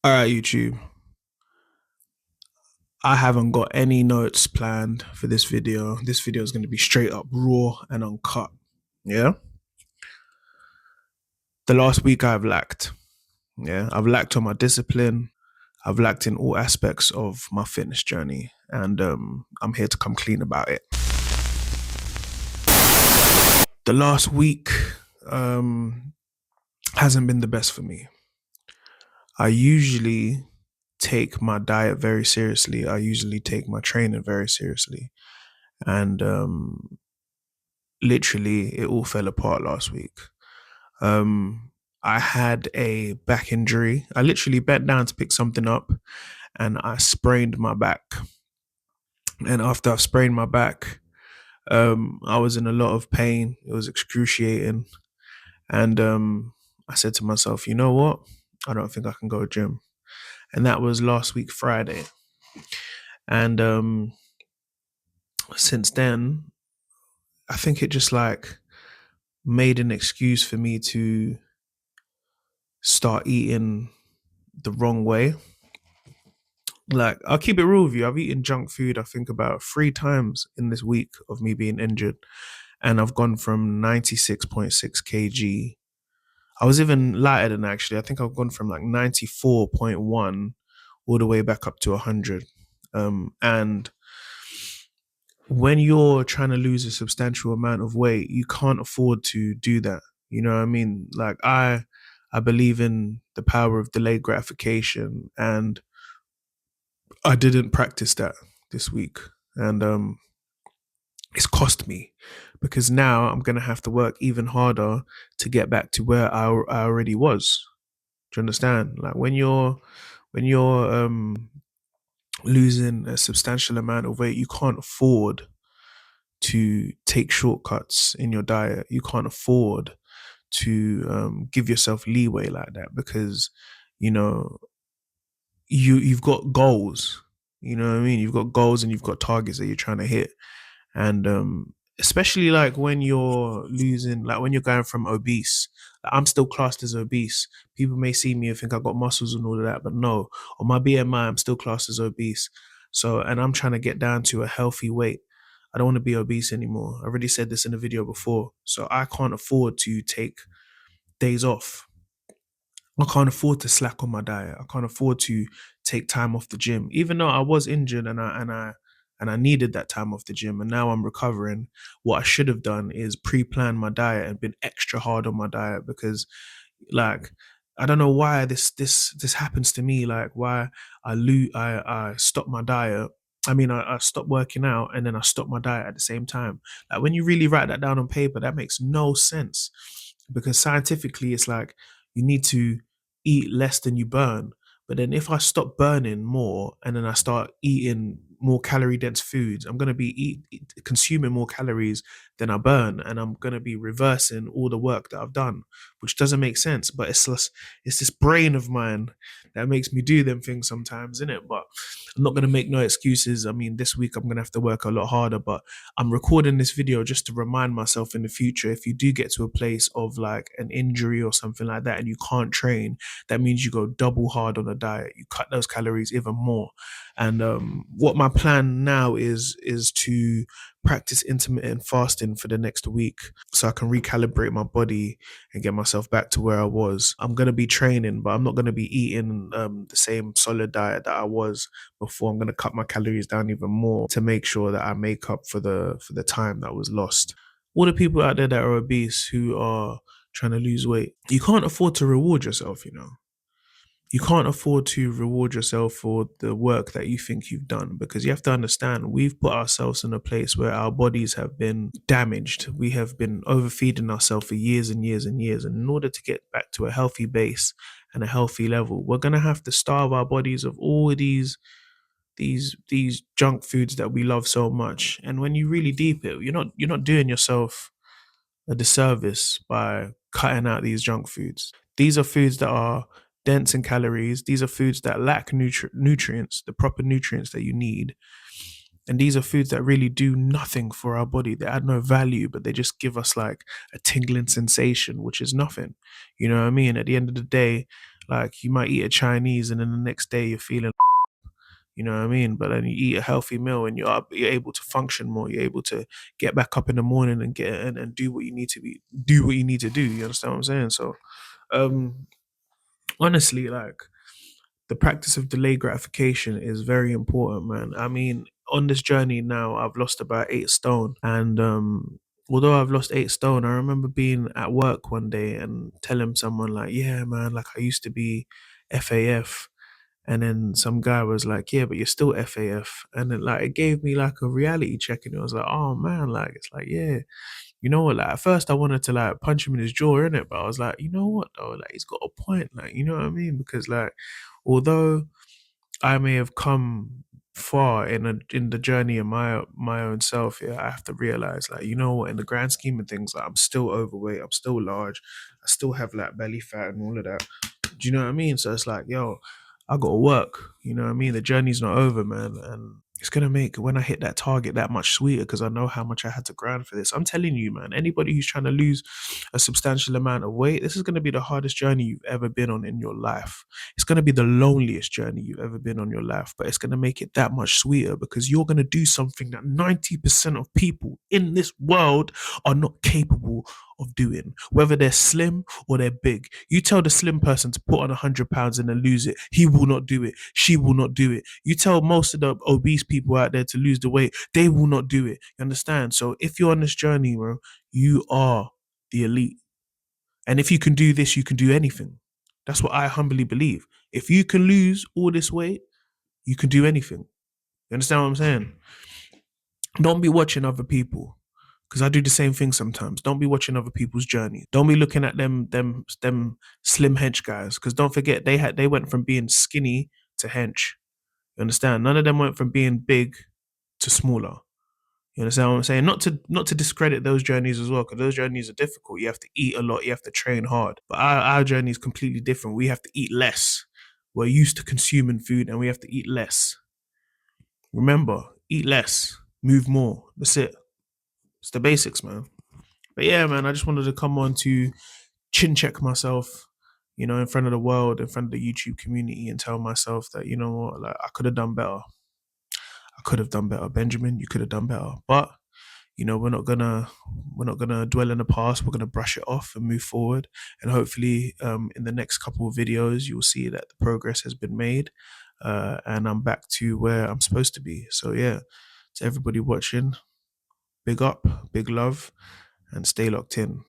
All right, YouTube. I haven't got any notes planned for this video. This video is going to be straight up raw and uncut. Yeah. The last week I've lacked. Yeah. I've lacked on my discipline. I've lacked in all aspects of my fitness journey. And I'm here to come clean about it. The last week um, hasn't been the best for me. I usually take my diet very seriously. I usually take my training very seriously. And literally it all fell apart last week. Um, I had a back injury. I literally bent down to pick something up and I sprained my back. And after I sprained my back, I was in a lot of pain. It was excruciating. And I said to myself, you know what? I don't think I can go to gym. And that was last week, Friday. And since then, I think it just like made an excuse for me to start eating the wrong way. Like, I'll keep it real with you. I've eaten junk food, I think, about 3 times in this week of me being injured. And I've gone from 96.6 kg. I was even lighter than actually. I think I've gone from like 94.1 all the way back up to 100. And when you're trying to lose a substantial amount of weight, you can't afford to do that. You know what I mean? Like, I believe in the power of delayed gratification, and I didn't practice that this week. And it's cost me because now I'm gonna have to work even harder to get back to where I already was. Do you understand? Like when you're losing a substantial amount of weight, you can't afford to take shortcuts in your diet. You can't afford to give yourself leeway like that because you know you've got goals. You know what I mean? You've got goals and you've got targets that you're trying to hit. And especially like when you're losing, like when you're going from obese, like I'm still classed as obese. People may see me and think I got muscles and all of that, but no, on my BMI I'm still classed as obese. So, and I'm trying to get down to a healthy weight. I don't want to be obese anymore. I already said this in a video before, so I can't afford to take days off. I can't afford to slack on my diet. I can't afford to take time off the gym, even though I was injured and I needed that time off the gym. And now I'm recovering. What I should have done is pre-plan my diet and been extra hard on my diet because, like, I don't know why this happens to me. Like, why I stop my diet. I mean, I stop working out and then I stop my diet at the same time. Like, when you really write that down on paper, that makes no sense because scientifically, it's like you need to eat less than you burn. But then if I stop burning more and then I start eating more calorie dense foods, I'm going to be consuming more calories than I burn, and I'm going to be reversing all the work that I've done, which doesn't make sense. But it's this brain of mine that makes me do them things sometimes, innit? But I'm not going to make no excuses. I mean, this week I'm going to have to work a lot harder, but I'm recording this video just to remind myself in the future, if you do get to a place of like an injury or something like that and you can't train, that means you go double hard on a diet. You cut those calories even more. And what my plan now is to practice intermittent fasting for the next week so I can recalibrate my body and get myself back to where I was. I'm going to be training, but I'm not going to be eating the same solid diet that I was before. I'm going to cut my calories down even more to make sure that I make up for the time that was lost. All the people out there that are obese who are trying to lose weight, you can't afford to reward yourself, you know. You can't afford to reward yourself for the work that you think you've done because you have to understand we've put ourselves in a place where our bodies have been damaged. We have been overfeeding ourselves for years and years and years. And in order to get back to a healthy base and a healthy level, we're gonna have to starve our bodies of all of these junk foods that we love so much. And when you really deep it, you're not doing yourself a disservice by cutting out these junk foods. These are foods that are dense in calories. These are foods that lack nutrients, the proper nutrients that you need. And these are foods that really do nothing for our body. They add no value, but they just give us like a tingling sensation, which is nothing. You know what I mean? At the end of the day, Like you might eat a Chinese and then the next day you're feeling, you know what I mean? But then you eat a healthy meal and you're able to function more. You're able to get back up in the morning and and do what you need to do what you need to do. You understand what I'm saying? So um honestly, like the practice of delayed gratification is very important, man. I mean, on this journey now, I've lost about 8 stone, and although I've lost 8 stone, I remember being at work one day and telling someone like, "Yeah, man, like I used to be FAF." And then some guy was like, "Yeah, but you're still FAF." And then like it gave me like a reality check, and it was like, "Oh man, like it's like yeah, you know what? Like at first I wanted to like punch him in his jaw, in it, but I was like, you know what though? Like he's got a point, like you know what I mean? Because like although I may have come far in the journey of my own self, yeah, I have to realize like you know what? In the grand scheme of things, like I'm still overweight, I'm still large, I still have like belly fat and all of that. Do you know what I mean? So it's like, yo, I gotta work. You know what I mean? The journey's not over, man. And it's gonna make when I hit that target that much sweeter because I know how much I had to grind for this. I'm telling you, man, anybody who's trying to lose a substantial amount of weight, this is gonna be the hardest journey you've ever been on in your life. It's gonna be the loneliest journey you've ever been on your life, but it's gonna make it that much sweeter because you're gonna do something that 90% of people in this world are not capable of doing, whether they're slim or they're big. You tell the slim person to put on 100 pounds and then lose it, he will not do it. She will not do it. You tell most of the obese people out there to lose the weight, they will not do it. You understand? So if you're on this journey, bro, you are the elite. And if you can do this, you can do anything. That's what I humbly believe. If you can lose all this weight, you can do anything. You understand what I'm saying? Don't be watching other people because I do the same thing sometimes. Don't be watching other people's journey. Don't be looking at them slim hench guys because don't forget they went from being skinny to hench. You understand? None of them went from being big to smaller. You understand what I'm saying? Not to discredit those journeys as well, because those journeys are difficult. You have to eat a lot, you have to train hard. But our journey is completely different. We have to eat less. We're used to consuming food and we have to eat less. Remember, eat less, move more. That's it. It's the basics, man. But yeah, man, I just wanted to come on to chin check myself, you know, in front of the world, in front of the YouTube community, and tell myself that, you know what, like I could have done better. I could have done better. Benjamin, you could have done better. But you know, we're not gonna dwell in the past. We're gonna brush it off and move forward. And hopefully, in the next couple of videos, you'll see that the progress has been made, and I'm back to where I'm supposed to be. So yeah, to everybody watching, big up, big love, and stay locked in.